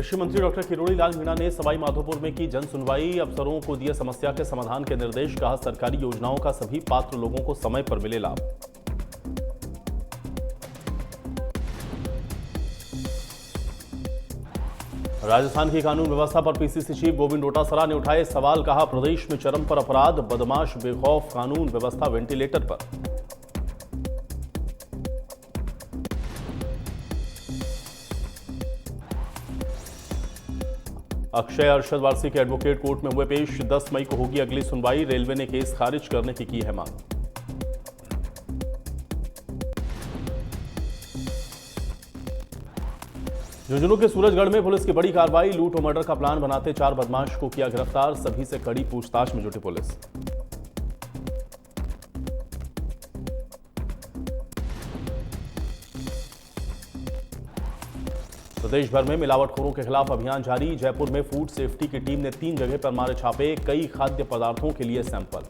कृषि मंत्री डॉक्टर किरोड़ी लाल मीणा ने सवाई माधोपुर में की जन सुनवाई। अफसरों को दिए समस्या के समाधान के निर्देश। कहा, सरकारी योजनाओं का सभी पात्र लोगों को समय पर मिले लाभ। राजस्थान की कानून व्यवस्था पर पीसीसी चीफ गोविंद डोटासरा ने उठाए सवाल। कहा, प्रदेश में चरम पर अपराध, बदमाश बेखौफ, कानून व्यवस्था वेंटिलेटर पर। अक्षय अरशद वारसी के एडवोकेट कोर्ट में हुए पेश। 10 मई को होगी अगली सुनवाई। रेलवे ने केस खारिज करने की है मांग। झुंझुनू के सूरजगढ़ में पुलिस की बड़ी कार्रवाई। लूट और मर्डर का प्लान बनाते 4 बदमाश को किया गिरफ्तार। सभी से कड़ी पूछताछ में जुटी पुलिस। प्रदेश भर में मिलावटखोरों के खिलाफ अभियान जारी। जयपुर में फूड सेफ्टी की टीम ने 3 जगह पर मारे छापे। कई खाद्य पदार्थों के लिए सैंपल।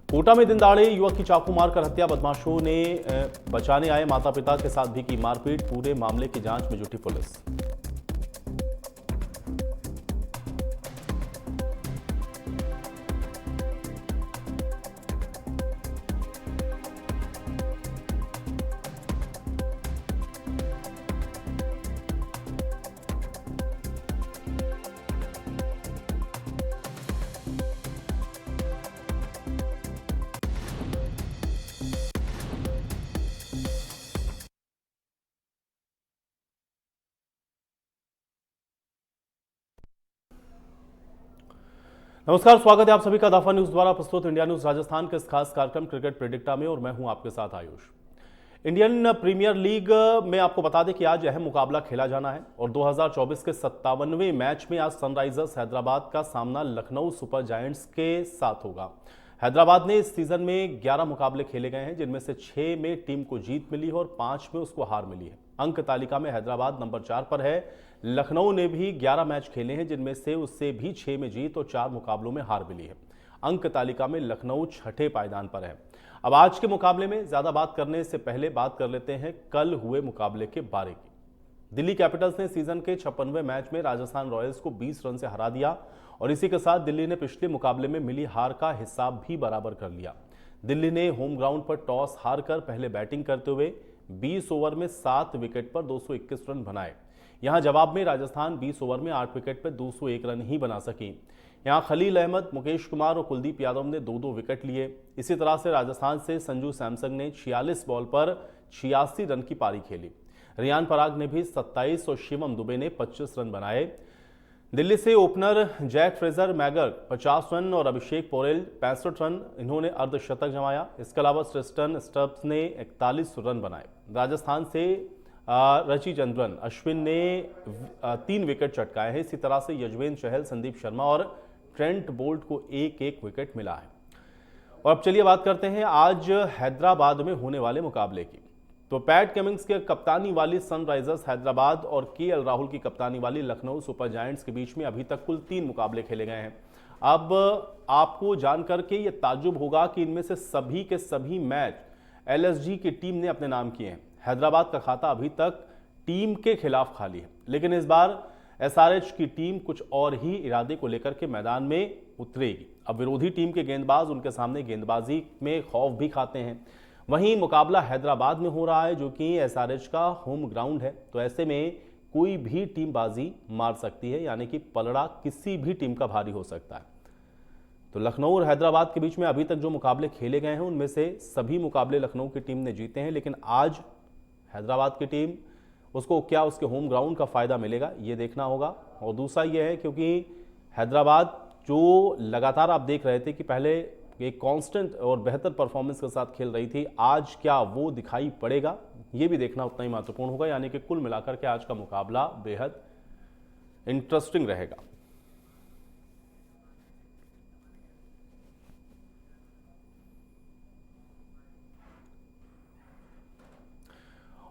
कोटा में दिनदहाड़े युवक की चाकू मारकर हत्या। बदमाशों ने बचाने आए माता पिता के साथ भी की मारपीट। पूरे मामले की जांच में जुटी पुलिस। नमस्कार, स्वागत है आप सभी का दाफा न्यूज द्वारा प्रस्तुत इंडिया न्यूज राजस्थान के इस खास कार्यक्रम क्रिकेट प्रेडिक्टा में, और मैं हूं आपके साथ आयुष। इंडियन प्रीमियर लीग में आपको बता दें कि आज अहम मुकाबला खेला जाना है और 2024 के 57वें मैच में आज सनराइजर्स हैदराबाद का सामना लखनऊ सुपर जायंट्स के साथ होगा। हैदराबाद ने इस सीजन में 11 मुकाबले खेले गए हैं, जिनमें से 6 में टीम को जीत मिली है और 5 में उसको हार मिली है। अंक तालिका में हैदराबाद नंबर 4 पर है। लखनऊ ने भी 11 मैच खेले हैं, जिनमें से उससे भी 6 में जीत और 4 मुकाबलों में हार मिली है। अंक तालिका में लखनऊ 6ठे पायदान पर है। अब आज के मुकाबले में ज्यादा बात करने से पहले बात कर लेते हैं कल हुए मुकाबले के बारे की। दिल्ली कैपिटल्स ने सीजन के 56वें मैच में राजस्थान रॉयल्स को 20 रन से हरा दिया और इसी के साथ दिल्ली ने पिछले मुकाबले में मिली हार का हिसाब भी बराबर कर लिया। दिल्ली ने होम ग्राउंड पर टॉस हारकर पहले बैटिंग करते हुए 20 ओवर में 7 विकेट पर 221 रन बनाए। यहां जवाब में राजस्थान 20 ओवर में 8 विकेट पर 201 रन ही बना सकी। यहां खलील अहमद, मुकेश कुमार और कुलदीप यादव ने 2-2 विकेट लिए। इसी तरह से राजस्थान से संजू सैमसन ने 46 बॉल पर 86 रन की पारी खेली। रियान पराग ने भी 27 और शिवम दुबे ने 25 रन बनाए। दिल्ली से opener Jake Fraser McGurk 50 run और अभिषेक पोरेल 65 रन इन्होंने अर्धशतक जमाया। इसके अलावा ट्रिस्टन स्टब्स ने 41 रन बनाए। राजस्थान से रविचंद्रन अश्विन ने 3 विकेट चटकाए हैं। इसी तरह से यजुवेंद्र चहल, संदीप शर्मा और ट्रेंट बोल्ट को 1-1 विकेट मिला है। और अब चलिए बात करते हैं आज हैदराबाद में होने वाले मुकाबले की। तो पैट कमिंस के कप्तानी वाली सनराइजर्स हैदराबाद और केएल राहुल की कप्तानी वाली लखनऊ सुपर जायंट्स के बीच में अभी तक कुल 3 मुकाबले खेले गए हैं। अब आपको जानकर के ये ताज्जुब होगा कि इनमें से सभी के सभी मैच एलएसजी की टीम ने अपने नाम किए हैं। हैदराबाद का खाता अभी तक टीम के खिलाफ खाली है, लेकिन इस बार एसआरएच की टीम कुछ और ही इरादे को लेकर के मैदान में उतरेगी। अब विरोधी टीम के गेंदबाज उनके सामने गेंदबाजी में खौफ भी खाते हैं। वहीं मुकाबला हैदराबाद में हो रहा है, जो कि एसआरएच का होम ग्राउंड है, तो ऐसे में कोई भी टीम बाजी मार सकती है, यानी कि पलड़ा किसी भी टीम का भारी हो सकता है। तो लखनऊ और हैदराबाद के बीच में अभी तक जो मुकाबले खेले गए हैं उनमें से सभी मुकाबले लखनऊ की टीम ने जीते हैं, लेकिन आज हैदराबाद की टीम उसको क्या उसके होम ग्राउंड का फायदा मिलेगा ये देखना होगा। और दूसरा ये है क्योंकि हैदराबाद जो लगातार आप देख रहे थे कि पहले एक कांस्टेंट और बेहतर परफॉर्मेंस के साथ खेल रही थी, आज क्या वो दिखाई पड़ेगा ये भी देखना उतना ही महत्वपूर्ण होगा। यानी कि कुल मिलाकर के आज का मुकाबला बेहद इंटरेस्टिंग रहेगा।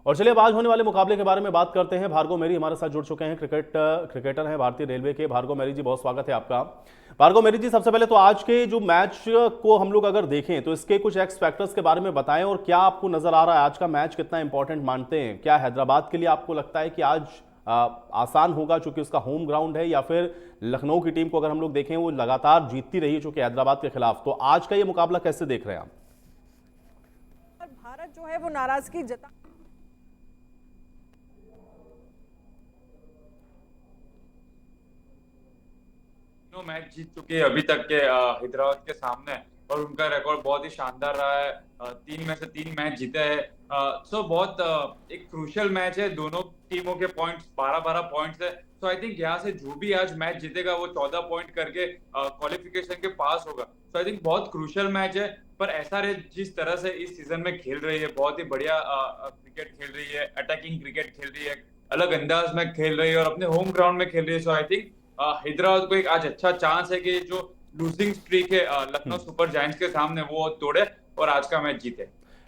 और चलिए अब आज होने वाले मुकाबले के बारे में बात करते हैं। भार्गव मेरी हमारे साथ जुड़ चुके हैं, क्रिकेटर हैं भारतीय रेलवे के। भार्गव मेरी जी, बहुत स्वागत है आपका। भार्गव मेरी जी, सबसे पहले तो आज के जो मैच को हम लोग अगर देखें तो इसके कुछ एक्स फैक्टर्स के बारे में बताएं, और क्या आपको नजर आ रहा है आज का मैच कितना इंपॉर्टेंट मानते हैं? क्या हैदराबाद के लिए आपको लगता है कि आज आसान होगा चूंकि उसका होम ग्राउंड है, या फिर लखनऊ की टीम को अगर हम लोग देखें वो लगातार जीतती रही है चूंकि हैदराबाद के खिलाफ, तो आज का ये मुकाबला कैसे देख रहे हैं आप? भारत जो है वो नाराजगी जता मैच जीत चुके हैं अभी तक के हैदराबाद के सामने, और उनका रिकॉर्ड बहुत ही शानदार रहा है। 3 में से 3 मैच जीते हैं। सो बहुत एक क्रूशियल मैच है। दोनों टीमों के पॉइंट्स 12-12 पॉइंट्स है। सो आई थिंक यहाँ से जो भी आज मैच जीतेगा वो 14 पॉइंट करके क्वालिफिकेशन के पास होगा। सो आई थिंक बहुत क्रूशियल मैच है। पर एसआरएच जिस तरह से इस सीजन में खेल रही है, बहुत ही बढ़िया क्रिकेट खेल रही है, अटैकिंग क्रिकेट खेल रही है, अलग अंदाज में खेल रही है और अपने होम ग्राउंड में खेल रही है। सो आई थिंक हैदराबाद को एक आज अच्छा चांस है कि जो लूजिंग स्ट्रीक है लखनऊ सुपर जायंट्स के सामने वो तोड़े और आज का मैच जीते।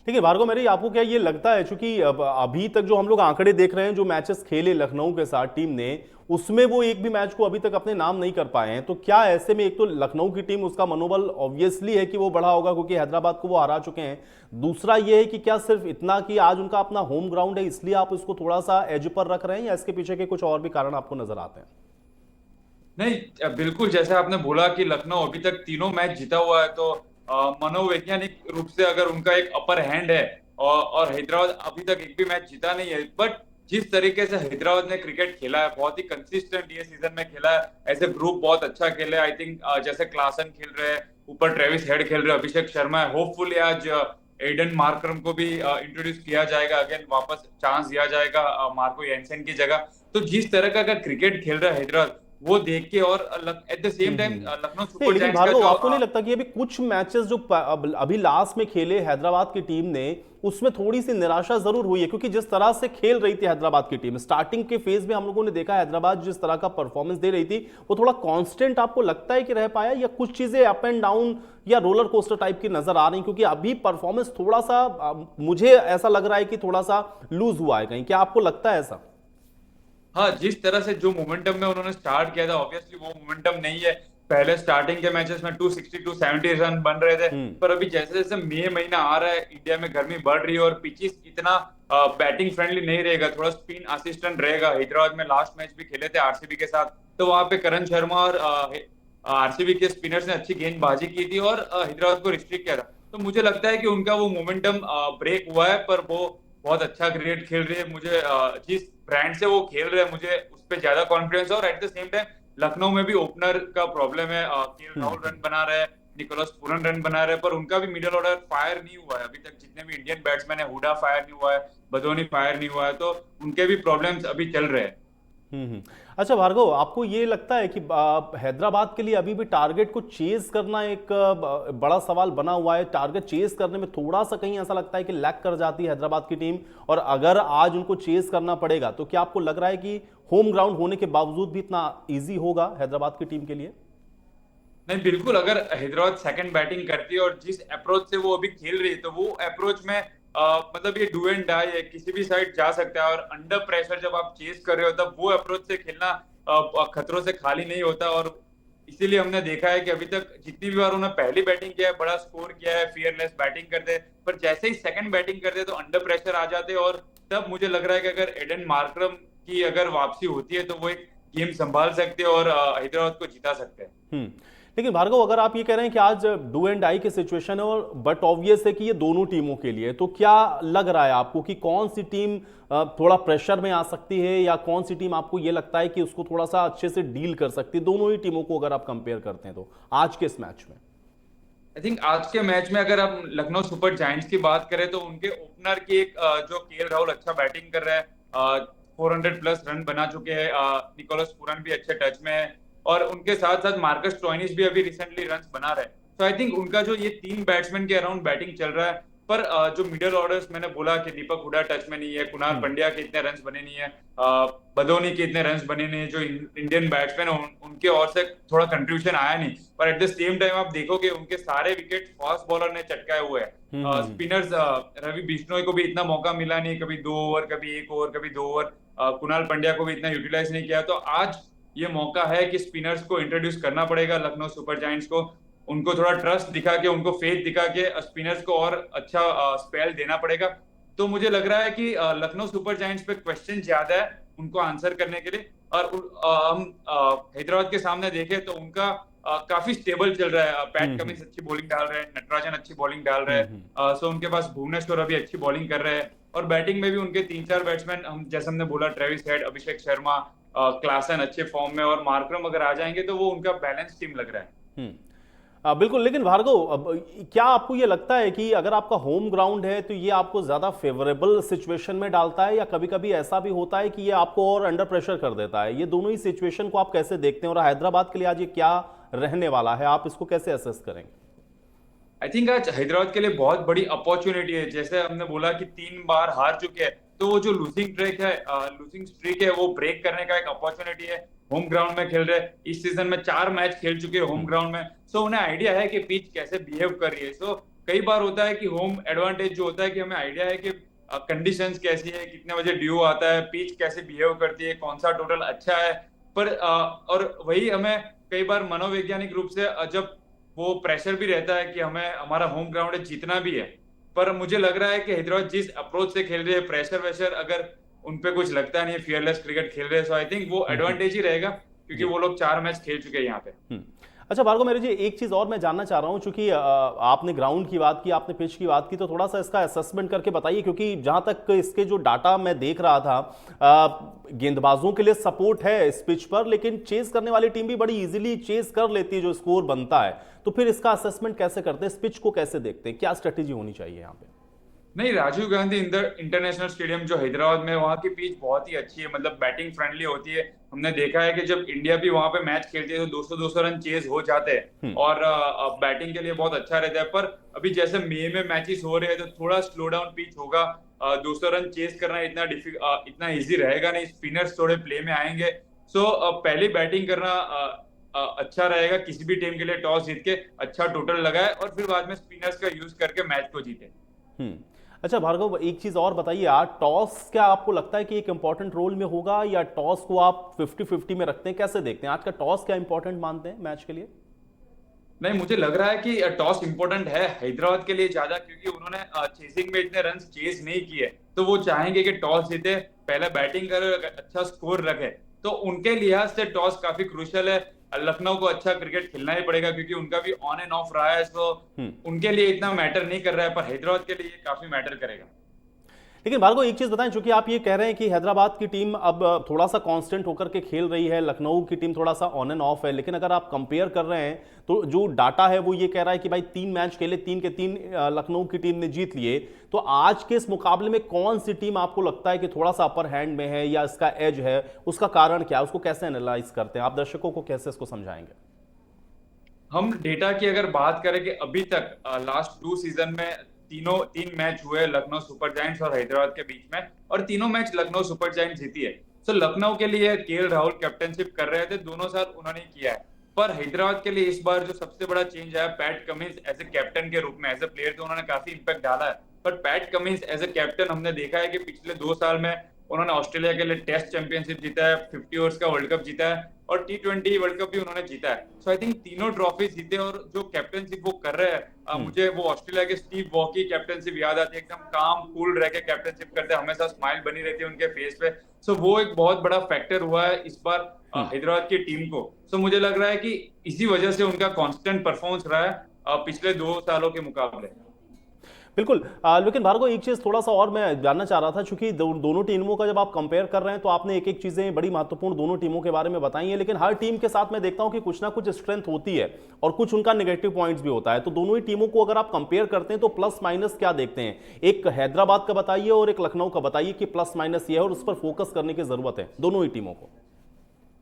ठीक है भार्गव मेरी, आपको क्या ये लगता है, चूंकि अभी तक जो हम लोग आंकड़े देख रहे हैं, जो मैचेस खेले लखनऊ के साथ टीम ने, उसमें वो एक भी मैच को अभी तक अपने नाम नहीं कर पाए हैं, तो क्या ऐसे में एक तो लखनऊ की टीम, उसका मनोबल ऑब्वियसली है कि वो बढ़ा होगा क्योंकि हैदराबाद को वो हरा चुके हैं। दूसरा ये है कि क्या सिर्फ इतना कि आज उनका अपना होम ग्राउंड है इसलिए आप उसको थोड़ा सा एज पर रख रहे हैं, या इसके पीछे के कुछ और भी कारण आपको नजर आते हैं? नहीं, बिल्कुल जैसे आपने बोला कि लखनऊ अभी तक तीनों मैच जीता हुआ है, तो मनोवैज्ञानिक रूप से अगर उनका एक अपर हैंड है, और हैदराबाद अभी तक एक भी मैच जीता नहीं है। बट जिस तरीके से हैदराबाद ने क्रिकेट खेला है, बहुत ही कंसिस्टेंट ये सीजन में खेला है। ऐसे ग्रुप बहुत अच्छा खेले। आई थिंक जैसे क्लासन खेल रहे हैं, ऊपर ट्रेविस हेड खेल रहे हैं, अभिषेक शर्मा है। होपफुली आज एडन मार्करम को भी इंट्रोड्यूस किया जाएगा, अगेन वापस चांस दिया जाएगा मार्को येंसन की जगह। तो जिस तरह का क्रिकेट खेल रहा है हैदराबाद, वो देख के, और at the same time Lucknow super giants का जो आपको नहीं लगता कि अभी कुछ मैचेस जो अभी लास्ट में खेले हैदराबाद की टीम ने, उसमें थोड़ी सी निराशा जरूर हुई है? क्योंकि जिस तरह से खेल रही थी हैदराबाद की टीम स्टार्टिंग के फेज में, हम लोगों ने देखा हैदराबाद जिस तरह का परफॉर्मेंस दे रही थी वो थोड़ा कांस्टेंट आपको लगता है कि रह पाया, या कुछ चीजें अप एंड डाउन या रोलर कोस्टर टाइप की नजर आ रही? क्योंकि अभी परफॉर्मेंस थोड़ा सा मुझे ऐसा लग रहा है कि थोड़ा सा लूज हुआ है कहीं, क्या आपको लगता है ऐसा? हाँ, जिस तरह से जो मोमेंटम में उन्होंने स्टार्ट किया था, ऑब्वियसली वो मोमेंटम नहीं है। पहले स्टार्टिंग के मैचेस में 260 270 रन बन रहे थे, पर अभी जैसे जैसे मई महीना आ रहा है, इंडिया में गर्मी बढ़ रही है और पिचेस इतना बैटिंग फ्रेंडली नहीं रहेगा, थोड़ा स्पिन असिस्टेंट रहेगा। हैदराबाद में लास्ट मैच भी खेले थे आरसीबी के साथ, तो वहां पे करण शर्मा और आरसीबी के स्पिनर्स ने अच्छी गेंदबाजी की थी और हैदराबाद को रिस्ट्रिक्ट किया था। तो मुझे लगता है कि उनका वो मोमेंटम ब्रेक हुआ है, पर वो बहुत अच्छा क्रिकेट खेल रही है। मुझे जिस ब्रांड से वो खेल रहे हैं, मुझे उस पर ज्यादा कॉन्फिडेंस है। और at the same time Lucknow में भी ओपनर का प्रॉब्लम है। केएल राहुल रन बना रहे हैं, निकोलस पूरन रन बना रहे हैं, पर उनका भी मिडिल ऑर्डर फायर नहीं हुआ है अभी तक। जितने भी इंडियन बैट्समैन है, हुडा फायर नहीं हुआ है, बदोनी फायर नहीं हुआ है, तो उनके भी प्रॉब्लम्स अभी चल रहे हैं। अच्छा भार्गव, आपको ये लगता है कि हैदराबाद के लिए अभी भी टारगेट को चेज करना एक बड़ा सवाल बना हुआ है? टारगेट चेज करने में थोड़ा सा कहीं ऐसा लगता है कि लैग कर जाती है हैदराबाद की टीम, और अगर आज उनको चेज करना पड़ेगा तो क्या आपको लग रहा है कि होम ग्राउंड होने के बावजूद भी इतना इजी होगा हैदराबाद की टीम के लिए? नहीं, बिल्कुल। अगर हैदराबाद सेकंड बैटिंग करती है और जिस अप्रोच से वो अभी खेल रही है, तो वो अप्रोच में मतलब ये डू एंड डाई है, किसी भी साइड जा सकता है। और अंडर प्रेशर जब आप चेस कर रहे हो, तब वो अप्रोच से खेलना खतरों से खाली नहीं होता। और इसीलिए हमने देखा है कि अभी तक जितनी भी बार उन्होंने पहली बैटिंग किया है, बड़ा स्कोर किया है, फियरलेस बैटिंग करते हैं, पर जैसे ही सेकंड बैटिंग करते हैं तो अंडर प्रेशर आ जाते हैं। और तब मुझे लग रहा है कि अगर एडन मार्करम की अगर वापसी होती है, तो वो एक गेम संभाल सकते हैं और हैदराबाद को जिता सकते हैं। लेकिन भार्गव, अगर आप ये कह रहे हैं कि आज डू एंड डाई की सिचुएशन है, और बट ऑब्वियस है कि ये दोनों टीमों के लिए, तो क्या लग रहा है आपको कि कौन सी टीम थोड़ा प्रेशर में आ सकती है, या कौन सी टीम आपको ये लगता है कि उसको थोड़ा सा अच्छे से डील कर सकती है? दोनों ही टीमों को अगर आप कंपेयर करते हैं तो आज के इस मैच में। आई थिंक आज के मैच में अगर हम लखनऊ सुपर जायंट्स की बात करें, तो उनके ओपनर की एक जो केएल राहुल अच्छा बैटिंग कर रहे हैं, 400 प्लस रन बना चुके हैं, निकोलस पूरन भी अच्छे टच में है, और उनके साथ साथ मार्कस स्टोइनिस भी अभी रिसेंटली रन्स बना रहे हैं। तो आई थिंक उनका जो ये 3 बैट्समैन के अराउंड बैटिंग चल रहा है, पर जो मिडिल ऑर्डर्स मैंने बोला कि दीपक हुडा टच में नहीं है, कुणाल पंड्या के इतने रन्स बने नहीं है, बदोनी के इतने रन्स बने नहीं है, जो इंडियन बैट्समैन उनके ओर से थोड़ा कंट्रीब्यूशन आया नहीं। पर एट द सेम टाइम आप देखोगे उनके सारे विकेट फास्ट बॉलर ने चटकाए हुए हैं। स्पिनर्स रवि बिश्नोई को भी इतना मौका मिला नहीं, कभी 2 ओवर, कभी 1 ओवर, कभी 2 ओवर। कुणाल पंड्या को भी इतना यूटिलाइज नहीं किया। तो आज ये मौका है कि स्पिनर्स को इंट्रोड्यूस करना पड़ेगा लखनऊ सुपर जायंट्स को, उनको थोड़ा ट्रस्ट दिखा के, उनको फेथ दिखा के स्पिनर्स को और अच्छा स्पेल देना पड़ेगा। तो मुझे लग रहा है कि लखनऊ सुपर जायंट्स पे क्वेश्चन ज्यादा है उनको आंसर करने के लिए। और हम हैदराबाद के सामने देखें तो उनका काफी स्टेबल चल रहा है। पैट कमिंस अच्छी बॉलिंग डाल रहे हैं, नटराजन अच्छी बॉलिंग डाल रहे हैं, सो उनके पास भुवनेश्वर अभी अच्छी बॉलिंग कर रहे हैं। और बैटिंग में भी उनके 3-4 बैट्समैन, हम जैसे हमने बोला, Travis head, Abhishek Sharma, Klaasen अच्छे फॉर्म में, और मार्करम अगर आ जाएंगे तो वो उनका बैलेंस टीम लग रहा है। बिल्कुल। लेकिन भार्गव, अब क्या आपको ये लगता है कि अगर आपका होम ग्राउंड है तो ये आपको ज्यादा फेवरेबल सिचुएशन में डालता है, या कभी कभी ऐसा भी होता है कि ये आपको और अंडर प्रेशर कर देता है? ये दोनों ही सिचुएशन को आप कैसे देखते हैं, और हैदराबाद के लिए आज ये क्या रहने वाला है, आप इसको कैसे असेस करेंगे? आई थिंक आज हैदराबाद के लिए बहुत बड़ी अपॉर्चुनिटी है। जैसे हमने बोला कि 3 बार हार चुके हैं, तो वो जो लूजिंग स्ट्रीक है वो ब्रेक करने का एक अपॉर्चुनिटी है। होम ग्राउंड में खेल रहे, इस सीजन में 4 मैच खेल चुके हैं होम ग्राउंड में, सो उन्हें आइडिया है कि पिच कैसे बिहेव कर रही है। सो कई बार होता है कि होम एडवांटेज जो होता है कि हमें आइडिया है कि कंडीशंस कैसी है, कितने बजे ड्यू आता है, पिच कैसे बिहेव करती है, कौन सा टोटल अच्छा है। पर और वही हमें कई बार मनोवैज्ञानिक रूप से जब वो प्रेशर भी रहता है कि हमें, हमारा होम ग्राउंड है, जीतना भी है। पर मुझे लग रहा है कि हैदराबाद जिस अप्रोच से खेल रही है, प्रेशर वैशर अगर उनपे कुछ लगता नहीं है, फियरलेस क्रिकेट खेल रहे हैं, सो आई थिंक वो एडवांटेज ही रहेगा, क्योंकि वो लोग 4 मैच खेल चुके हैं यहाँ पे। अच्छा भार्गव मेरे जी, एक चीज और मैं जानना चाह रहा हूं, चूंकि आपने ग्राउंड की बात की, आपने पिच की बात की, तो थोड़ा सा इसका असेसमेंट करके बताइए, क्योंकि जहां तक इसके जो डाटा मैं देख रहा था, गेंदबाजों के लिए सपोर्ट है इस पिच पर, लेकिन चेस करने वाली टीम भी बड़ी इजीली चेस कर लेती है जो स्कोर बनता है। तो फिर इसका असेसमेंट कैसे करते हैं, इस पिच को कैसे देखते हैं, क्या स्ट्रेटेजी होनी चाहिए यहाँ पे? नहीं, राजीव गांधी इंटरनेशनल स्टेडियम जो हैदराबाद में, वहाँ की पिच बहुत ही अच्छी है, मतलब बैटिंग फ्रेंडली होती है। हमने देखा है कि जब इंडिया भी वहां पे मैच खेलती है तो 200-200 रन चेज हो जाते हैं, और बैटिंग के लिए बहुत अच्छा रहता है। पर अभी जैसे मई में मैचेस हो रहे हैं तो थोड़ा स्लो डाउन पिच होगा, 200 रन चेज करना इतना इजी रहेगा नहीं, स्पिनर्स थोड़े प्ले में आएंगे। सो पहले बैटिंग करना अच्छा रहेगा किसी भी टीम के लिए, टॉस जीत के अच्छा टोटल लगाए और फिर बाद में स्पिनर्स का यूज करके मैच को जीते। अच्छा भार्गव, एक चीज और बताइए, आज टॉस क्या आपको लगता है कि एक इंपॉर्टेंट रोल में होगा, या टॉस को आप 50-50 में रखते हैं, कैसे देखते हैं आज का टॉस, क्या इंपॉर्टेंट मानते हैं मैच के लिए? नहीं, मुझे लग रहा है कि टॉस इंपॉर्टेंट है हैदराबाद के लिए ज्यादा, क्योंकि उन्होंने चेसिंग में इतने रन चेस नहीं किए, तो वो चाहेंगे कि टॉस जीते, पहले बैटिंग करे, अच्छा स्कोर रखे। तो उनके लिहाज से टॉस काफी क्रूशियल है। लखनऊ को अच्छा क्रिकेट खेलना ही पड़ेगा, क्योंकि उनका भी ऑन एंड ऑफ रहा है, तो उनके लिए इतना मैटर नहीं कर रहा है, पर हैदराबाद के लिए काफी मैटर करेगा। लेकिन भार्गव एक चीज बताएं, चूंकि आप ये कह रहे हैं कि हैदराबाद की टीम अब थोड़ा सा कांस्टेंट होकर के खेल रही है, लखनऊ की टीम थोड़ा सा ऑन एंड ऑफ है, लेकिन अगर आप कंपेयर कर रहे हैं तो जो डाटा है वो ये कह रहा है कि भाई 3 मैच खेले, 3 के 3 लखनऊ की टीम ने जीत लिए। तो आज के इस मुकाबले में कौन सी टीम आपको लगता है कि थोड़ा सा अपर हैंड में है, या इसका एज है, उसका कारण क्या है, उसको कैसे एनालाइज करते हैं आप, दर्शकों को कैसे इसको समझाएंगे? हम डेटा की अगर बात करें कि अभी तक लास्ट 2 सीजन में 3 मैच हुए लखनऊ सुपर जायंट्स और हैदराबाद के बीच में, और तीनों मैच लखनऊ सुपर जायंट्स जीती है। सो लखनऊ के लिए केएल राहुल कैप्टनशिप कर रहे थे, दोनों साल उन्होंने किया है। पर हैदराबाद के लिए इस बार जो सबसे बड़ा चेंज आया, Pat Cummins as a captain के रूप में, एज ए प्लेयर तो उन्होंने काफी इंपैक्ट डाला है, पर Pat Cummins as a captain हमने देखा है कि पिछले 2 साल में उन्होंने ऑस्ट्रेलिया के लिए टेस्ट चैंपियनशिप जीता है, 50 ओवर्स का वर्ल्ड कप जीता है, और T20 वर्ल्ड कप भी उन्होंने जीता है। सो आई थिंक तीनों ट्रॉफी जीते, और जो कैप्टनशिप वो कर रहे हैं, मुझे वो ऑस्ट्रेलिया के स्टीव वॉ की कैप्टनशिप याद आती है, एकदम काम कूल रह के कैप्टनशिप करते हैं, हमेशा स्माइल बनी रहती है उनके फेस पे। सो वो एक बहुत बड़ा फैक्टर हुआ है इस बार हैदराबाद की टीम को। सो मुझे लग रहा है कि इसी वजह से उनका कॉन्स्टेंट परफॉर्मेंस रहा है पिछले 2 सालों के मुकाबले। बिल्कुल। लेकिन भार्गव एक चीज थोड़ा सा और मैं जानना चाह रहा था, चूंकि दोनों टीमों का जब आप कंपेयर कर रहे हैं तो आपने एक एक चीजें बड़ी महत्वपूर्ण दोनों टीमों के बारे में बताई हैं, लेकिन हर टीम के साथ मैं देखता हूं कि कुछ ना कुछ स्ट्रेंथ होती है और कुछ उनका नेगेटिव पॉइंट्स भी होता है। तो दोनों ही टीमों को अगर आप कंपेयर करते हैं तो प्लस माइनस क्या देखते हैं? एक हैदराबाद का बताइए और एक लखनऊ का बताइए कि प्लस माइनस ये है और उस पर फोकस करने की जरूरत है दोनों ही टीमों को।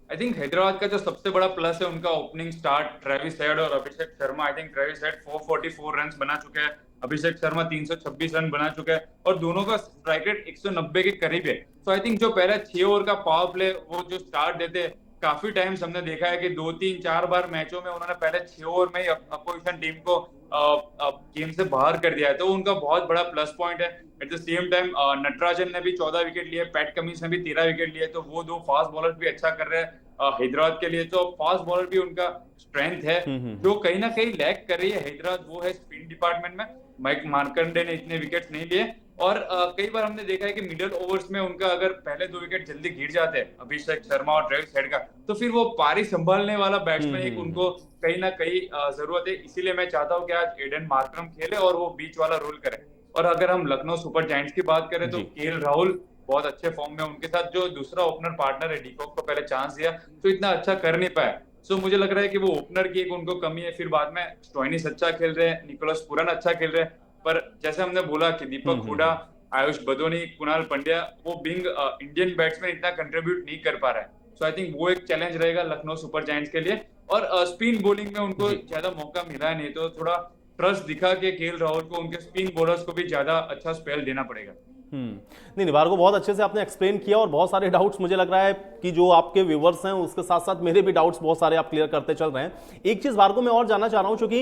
आई थिंक हैदराबाद का जो सबसे बड़ा प्लस है उनका ओपनिंग स्टार्ट ट्रेविस हेड और Abhishek Sharma. I think Travis Head 444 run बना चुके हैं, अभिषेक शर्मा 326 रन बना चुके हैं और दोनों का स्ट्राइक रेट 190 के करीब है। तो आई थिंक जो पहले 6 ओवर का पावर प्ले वो जो स्टार्ट देते, काफी टाइम्स हमने देखा है कि 2-3-4 बार मैचों में उन्होंने पहले 6 ओवर में ही अपोजिशन टीम को गेम से बाहर कर दिया है, तो उनका बहुत बड़ा प्लस पॉइंट है। At the same time Natarajan ने भी 14 विकेट लिए, पैट कमिंस ने भी 13 विकेट लिए, तो वो दो फास्ट बॉलर भी अच्छा कर रहे हैं हैदराबाद के लिए। तो फास्ट बॉलर भी उनका स्ट्रेंथ है। जो कहीं ना कहीं लैक कर रही है हैदराबाद वो है स्पिन डिपार्टमेंट में। माइक मार्कंडे ने इतने विकेट नहीं लिए और कई बार हमने देखा है कि मिडिल ओवर्स में उनका अगर पहले 2 विकेट जल्दी गिर जाते हैं अभिषेक शर्मा और ट्रेविस हेड का, तो फिर वो पारी संभालने वाला बैट्समैन एक उनको कहीं ना कहीं जरूरत है। इसीलिए मैं चाहता हूँ कि आज एडन मार्करम खेले और वो बीच वाला रोल करे। और अगर हम लखनऊ सुपर जायंट्स की बात करें तो केएल राहुल बहुत अच्छे फॉर्म में, उनके साथ जो दूसरा ओपनर पार्टनर है डिकॉक को पहले चांस दिया तो इतना अच्छा कर नहीं पाया। सो मुझे लग रहा है कि वो ओपनर की एक उनको कमी है। फिर बाद में स्टोइनिस अच्छा खेल रहे हैं, निकोलस पुरन अच्छा खेल रहे हैं, पर जैसे हमने बोला कि दीपक हुडा, आयुष बदोनी, कुणाल पंड्या, वो बिंग इंडियन बैट्समैन इतना कंट्रीब्यूट नहीं कर पा रहा है। सो आई थिंक वो एक चैलेंज रहेगा लखनऊ सुपर जायंट्स के लिए। और स्पिन बॉलिंग में उनको ज्यादा मौका मिला नहीं, तो थोड़ा ट्रस्ट दिखा के केएल राहुल को उनके स्पिन बॉलर्स को भी ज्यादा अच्छा स्पेल देना पड़ेगा। नहीं भार्गव, बहुत अच्छे से आपने एक्सप्लेन किया और बहुत सारे डाउट्स मुझे लग रहा है कि जो आपके व्यूवर्स हैं उसके साथ साथ मेरे भी डाउट्स बहुत सारे आप क्लियर करते चल रहे हैं। एक चीज भार्गव मैं और जानना चाह रहा हूं, क्योंकि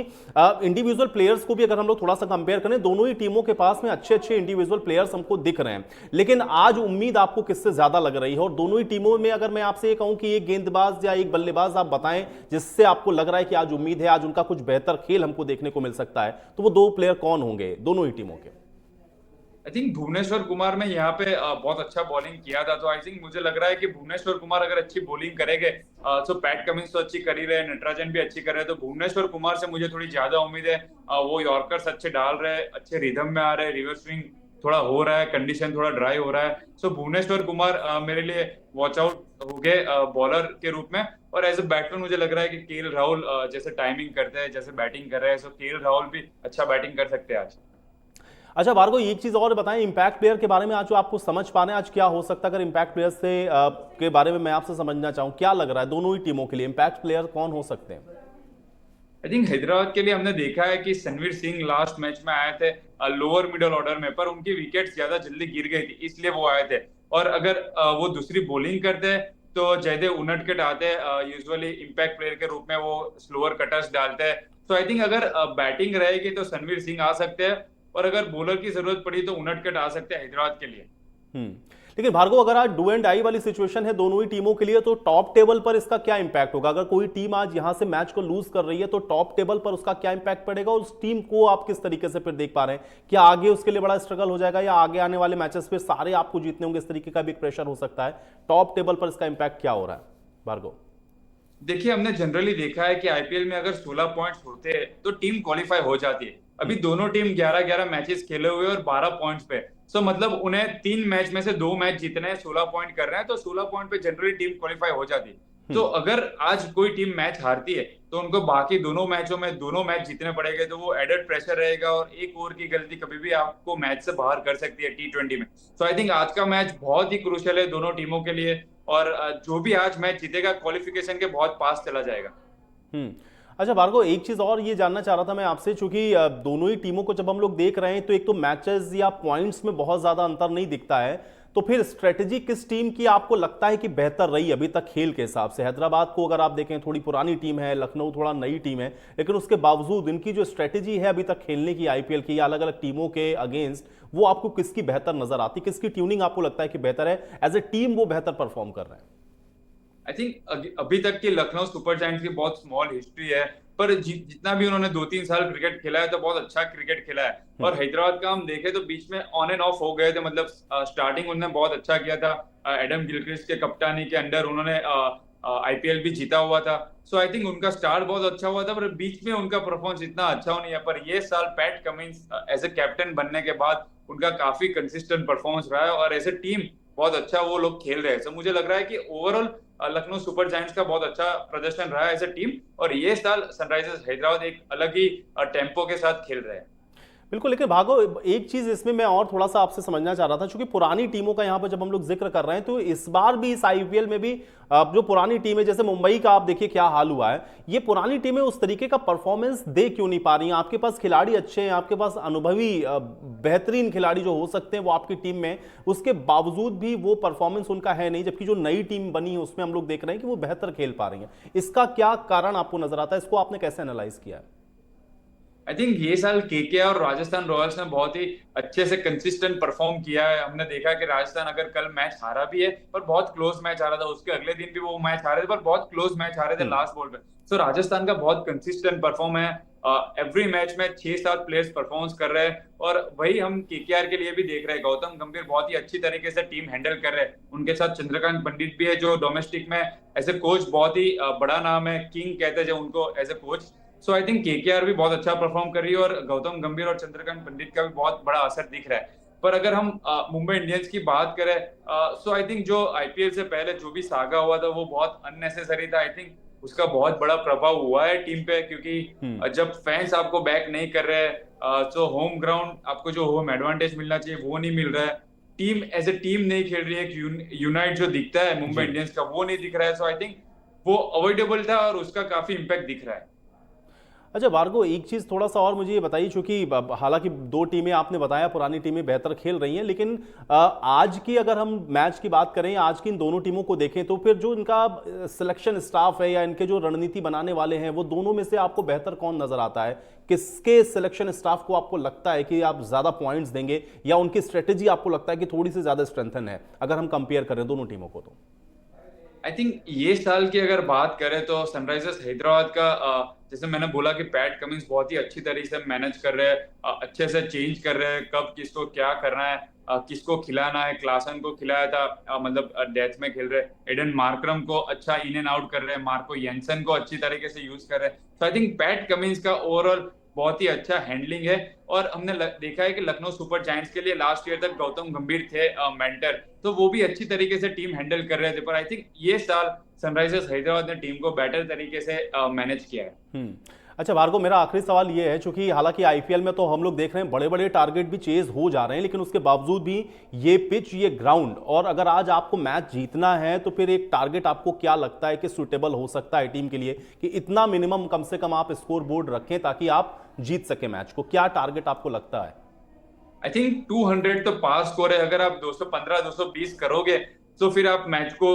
इंडिविजुअल प्लेयर्स को भी अगर हम लोग थोड़ा सा कंपेयर करें, दोनों ही टीमों के पास में अच्छे अच्छे इंडिविजुअल प्लेयर्स हमको दिख रहे हैं, लेकिन आज उम्मीद आपको किससे ज्यादा लग रही है? और दोनों ही टीमों में अगर मैं आपसे ये कहूं कि एक गेंदबाज या एक बल्लेबाज आप बताएं जिससे आपको लग रहा है कि आज उम्मीद है, आज उनका कुछ बेहतर खेल हमको देखने को मिल सकता है, तो वो दो प्लेयर कौन होंगे दोनों ही टीमों के? आई थिंक भुवनेश्वर कुमार ने यहाँ पे बहुत अच्छा बॉलिंग किया था, तो आई थिंक मुझे लग रहा है कि भुवनेश्वर कुमार अगर अच्छी बॉलिंग करेंगे तो पैट कमिंस तो अच्छी कर ही रहे हैं, नटराजन भी अच्छी कर रहे हैं, तो भुवनेश्वर कुमार से मुझे थोड़ी ज्यादा उम्मीद है। वो यॉर्कर्स अच्छे डाल रहे हैं, अच्छे रिदम में आ रहे हैं, रिवर्स स्विंग थोड़ा हो रहा है, कंडीशन थोड़ा ड्राई हो रहा है। सो भुवनेश्वर कुमार मेरे लिए वॉच आउट हो गए बॉलर के रूप में। और एज ए बैट्समैन मुझे लग रहा है कि केएल राहुल जैसे टाइमिंग करते हैं, जैसे बैटिंग कर रहे हैं, सो केएल राहुल भी अच्छा बैटिंग कर सकते हैं आज। अच्छा भार्गव, एक चीज और बताएं, इंपैक्ट प्लेयर के बारे में आज जो आपको समझ पाने आज क्या हो सकता है? अगर इंपैक्ट प्लेयर से के बारे में मैं आपसे समझना चाहूं, क्या लग रहा है दोनों ही टीमों के लिए इंपैक्ट प्लेयर कौन हो सकते हैं? आई थिंक हैदराबाद के लिए हमने देखा है कि सनवीर सिंह लास्ट मैच में आए थे लोअर मिडिल ऑर्डर में, पर उनकी विकेट ज्यादा जल्दी गिर गई थी, इसलिए वो आए थे। और अगर वो दूसरी बॉलिंग करते हैं तो जयदेव उनडकट आते हैं यूजुअली इम्पैक्ट प्लेयर के रूप में, वो स्लोअर कटर्स डालते हैं। तो आई थिंक अगर बैटिंग रहेगी तो सनवीर सिंह आ सकते हैं, और अगर बॉलर की जरूरत पड़ी तो उनडकट आ सकते हैं हैदराबाद के लिए। लेकिन भार्गव, अगर आज डू एंड डाई वाली सिचुएशन है दोनों ही टीमों के लिए, तो टॉप टेबल पर इसका क्या इंपैक्ट होगा? अगर कोई टीम आज यहां से मैच को लूज कर रही है तो टॉप टेबल पर उसका क्या इंपैक्ट पड़ेगा, और उस टीम को आप किस तरीके से फिर देख पा रहे हैं? क्या आगे उसके लिए बड़ा स्ट्रगल हो जाएगा, या आगे आने वाले मैचेस फिर सारे आपको जीतने होंगे, इस तरीके का भी प्रेशर हो सकता है? टॉप टेबल पर इसका इंपैक्ट क्या हो रहा है भार्गव? देखिए, हमने जनरली देखा है कि आईपीएल में अगर 16 पॉइंट्स होते हैं तो टीम क्वालिफाई हो जाती है। अभी दोनों टीम 11-11 मैचेस खेले हुए और 12 पॉइंट्स पे, सो मतलब उन्हें 3 मैच में से 2 मैच जीतने हैं, 16 पॉइंट कर रहे हैं, तो 16 पॉइंट पे जनरली टीम क्वालिफाई हो जाती है। तो अगर आज कोई टीम मैच हारती है तो उनको बाकी दोनों मैचों में दोनों मैच जीतने पड़ेंगे, तो वो एडेड प्रेशर रहेगा और एक ओवर की गलती कभी भी आपको मैच से बाहर कर सकती है T20 में। सो आई थिंक आज का मैच बहुत ही क्रूशियल है दोनों टीमों के लिए, और जो भी आज मैच जीतेगा क्वालिफिकेशन के बहुत पास चला जाएगा। अच्छा भार्गव, एक चीज और ये जानना चाह रहा था मैं आपसे, चूंकि दोनों ही टीमों को जब हम लोग देख रहे हैं तो एक तो मैचेस या पॉइंट्स में बहुत ज्यादा अंतर नहीं दिखता है, तो फिर स्ट्रेटेजी किस टीम की आपको लगता है कि बेहतर रही अभी तक खेल के हिसाब से? हैदराबाद को अगर आप देखें, थोड़ी पुरानी टीम है, लखनऊ थोड़ा नई टीम है, लेकिन उसके बावजूद इनकी जो स्ट्रेटेजी है अभी तक खेलने की आईपीएल की या अलग अलग टीमों के अगेंस्ट, वो आपको किसकी बेहतर नजर आती? किसकी ट्यूनिंग आपको लगता है कि बेहतर है, एज ए टीम वो बेहतर परफॉर्म कर रहे हैं? आई थिंक अभी तक की लखनऊ सुपर जायंट्स की बहुत स्मॉल हिस्ट्री है, पर जितना भी उन्होंने 2-3 साल क्रिकेट खेला है तो बहुत अच्छा क्रिकेट खेला है। और हैदराबाद का हम देखें तो बीच में ऑन एंड ऑफ हो गए थे, मतलब स्टार्टिंग उन्होंने बहुत अच्छा किया था, एडम गिलक्रिस्ट के कप्तानी के अंडर उन्होंने आईपीएल भी जीता हुआ था। सो आई थिंक उनका स्टार्ट बहुत अच्छा हुआ था, पर बीच में उनका परफॉर्मेंस इतना अच्छा नहीं है। पर ये साल Pat Cummins as a captain बनने के बाद उनका काफी कंसिस्टेंट परफॉर्मेंस रहा है, और एज ए टीम बहुत अच्छा वो लोग खेल रहे हैं। सो मुझे लग रहा है कि ओवरऑल लखनऊ सुपर जायंट्स का बहुत अच्छा प्रदर्शन रहा है एज ए टीम, और ये साल सनराइजर्स हैदराबाद एक अलग ही टेम्पो के साथ खेल रहे हैं। बिल्कुल, लेकिन भार्गव एक चीज इसमें मैं और थोड़ा सा आपसे समझना चाह रहा था, क्योंकि पुरानी टीमों का यहां पर जब हम लोग जिक्र कर रहे हैं तो इस बार भी इस आईपीएल में भी जो पुरानी टीम है, जैसे मुंबई का आप देखिए क्या हाल हुआ है, ये पुरानी टीमें उस तरीके का परफॉर्मेंस दे क्यों नहीं पा रही हैं? आपके पास खिलाड़ी अच्छे हैं, आपके पास अनुभवी बेहतरीन खिलाड़ी जो हो सकते हैं वो आपकी टीम में, उसके बावजूद भी वो परफॉर्मेंस उनका है नहीं, जबकि जो नई टीम बनी है उसमें हम लोग देख रहे हैं कि वो बेहतर खेल पा रही है। इसका क्या कारण आपको नजर आता है? इसको आपने कैसे एनालाइज किया है? आई थिंक ये साल केकेआर और राजस्थान रॉयल्स ने बहुत ही अच्छे से कंसिस्टेंट परफॉर्म किया है। हमने देखा कि राजस्थान अगर कल मैच हारा भी है पर बहुत क्लोज मैच हारा था, उसके अगले दिन भी वो मैच हारे थे पर बहुत क्लोज मैच हारे थे लास्ट बॉल पे। सो राजस्थान का बहुत कंसिस्टेंट परफॉर्म है। एवरी मैच में 6-7 प्लेयर्स परफॉर्मेंस कर रहे हैं और वही हम केकेआर के लिए भी देख रहे हैं। गौतम गंभीर बहुत ही अच्छी तरीके से टीम हैंडल कर रहे हैं। उनके साथ चंद्रकांत पंडित भी है जो डोमेस्टिक में एज ए कोच बहुत ही बड़ा नाम है, किंग कहते हैं जो उनको as a coach. So I think KKR भी बहुत अच्छा परफॉर्म कर रही है और गौतम गंभीर और चंद्रकांत पंडित का भी बहुत बड़ा असर दिख रहा है। पर अगर हम मुंबई इंडियंस की बात करें, सो आई थिंक जो आईपीएल से पहले जो भी सागा हुआ था वो बहुत अननेसेसरी था। आई थिंक उसका बहुत बड़ा प्रभाव हुआ है टीम पे, क्योंकि जब फैंस आपको बैक नहीं कर रहे हैं तो होम ग्राउंड आपको जो होम एडवांटेज मिलना चाहिए वो नहीं मिल रहा है। टीम एज ए टीम नहीं खेल रही है, यूनाइट जो दिखता है मुंबई इंडियंस का वो नहीं दिख रहा है। सो आई थिंक वो अवॉइडेबल था और उसका काफी इम्पैक्ट दिख रहा है। अच्छा भार्गव, एक चीज़ थोड़ा सा और मुझे ये बताइए, चूंकि हालांकि दो टीमें आपने बताया पुरानी टीमें बेहतर खेल रही हैं, लेकिन आज की अगर हम मैच की बात करें, आज की इन दोनों टीमों को देखें तो फिर जो इनका सिलेक्शन स्टाफ है या इनके जो रणनीति बनाने वाले हैं, वो दोनों में से आपको बेहतर कौन नजर आता है? किसके सिलेक्शन स्टाफ को आपको लगता है कि आप ज्यादा पॉइंट्स देंगे, या उनकी स्ट्रेटेजी आपको लगता है कि थोड़ी सी ज्यादा स्ट्रेंथन है, अगर हम कंपेयर करें दोनों टीमों को? तो आई थिंक ये साल की अगर बात करें तो सनराइजर्स हैदराबाद का जैसे मैंने बोला कि पैट कमिंस बहुत ही अच्छी तरीके से मैनेज कर रहे हैं, अच्छे से चेंज कर रहे हैं कब किसको क्या करना है, किसको खिलाना है। क्लासन को खिलाया था, मतलब डेथ में खेल रहे। एडन मार्करम को अच्छा इन एंड आउट कर रहे हैं, मार्को येंसन को अच्छी तरीके से यूज कर रहे हैं। तो आई थिंक पैट कमिंस का ओवरऑल बहुत ही अच्छा हैंडलिंग है। और हमने देखा है कि लखनऊ सुपर जायंट्स के लिए लास्ट ईयर तक गौतम गंभीर थे मेंटर, तो वो भी अच्छी तरीके से टीम हैंडल कर रहे थे। पर आई थिंक ये साल सनराइजर्स हैदराबाद ने टीम को बेटर तरीके से मैनेज किया है। अच्छा भार्गव, मेरा आखिरी सवाल ये है, चूंकि हालांकि आईपीएल में तो हम लोग देख रहे हैं बड़े बड़े टारगेट भी चेज हो जा रहे हैं, लेकिन उसके बावजूद भी ये पिच, ये ग्राउंड, और अगर आज आपको मैच जीतना है तो फिर एक टारगेट आपको क्या लगता है कि सुटेबल हो सकता है टीम के लिए, कि इतना मिनिमम कम से कम आप स्कोर बोर्ड रखें ताकि आप जीत सके मैच को? क्या टारगेट आपको लगता है? आई थिंक 200 तो पास स्कोर है। अगर आप 215 220 करोगे तो फिर आप मैच को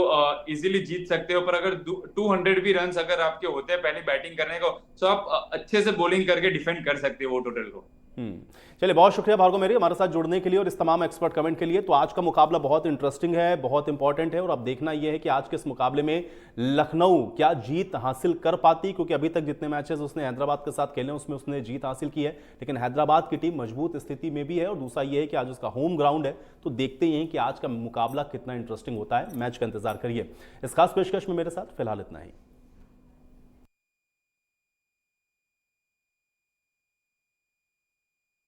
इजीली जीत सकते हो। पर अगर 200 भी रन अगर आपके होते हैं पहले बैटिंग करने को, तो आप अच्छे से बॉलिंग करके डिफेंड कर सकते हो वो टोटल को। चलिए, बहुत शुक्रिया भार्गव मेरी हमारे साथ जुड़ने के लिए और इस तमाम एक्सपर्ट कमेंट के लिए। तो आज का मुकाबला बहुत इंटरेस्टिंग है, बहुत इंपॉर्टेंट है, और अब देखना यह है कि आज के इस मुकाबले में लखनऊ क्या जीत हासिल कर पाती, क्योंकि अभी तक जितने मैचेस उसने हैदराबाद के साथ खेले उसमें उसने जीत हासिल की है, लेकिन हैदराबाद की टीम मजबूत स्थिति में भी है, और दूसरा यह है कि आज उसका होम ग्राउंड है। तो देखते ही हैं कि आज का मुकाबला कितना इंटरेस्टिंग होता है। मैच का इंतजार करिए। इस खास पेशकश में मेरे साथ फिलहाल इतना ही।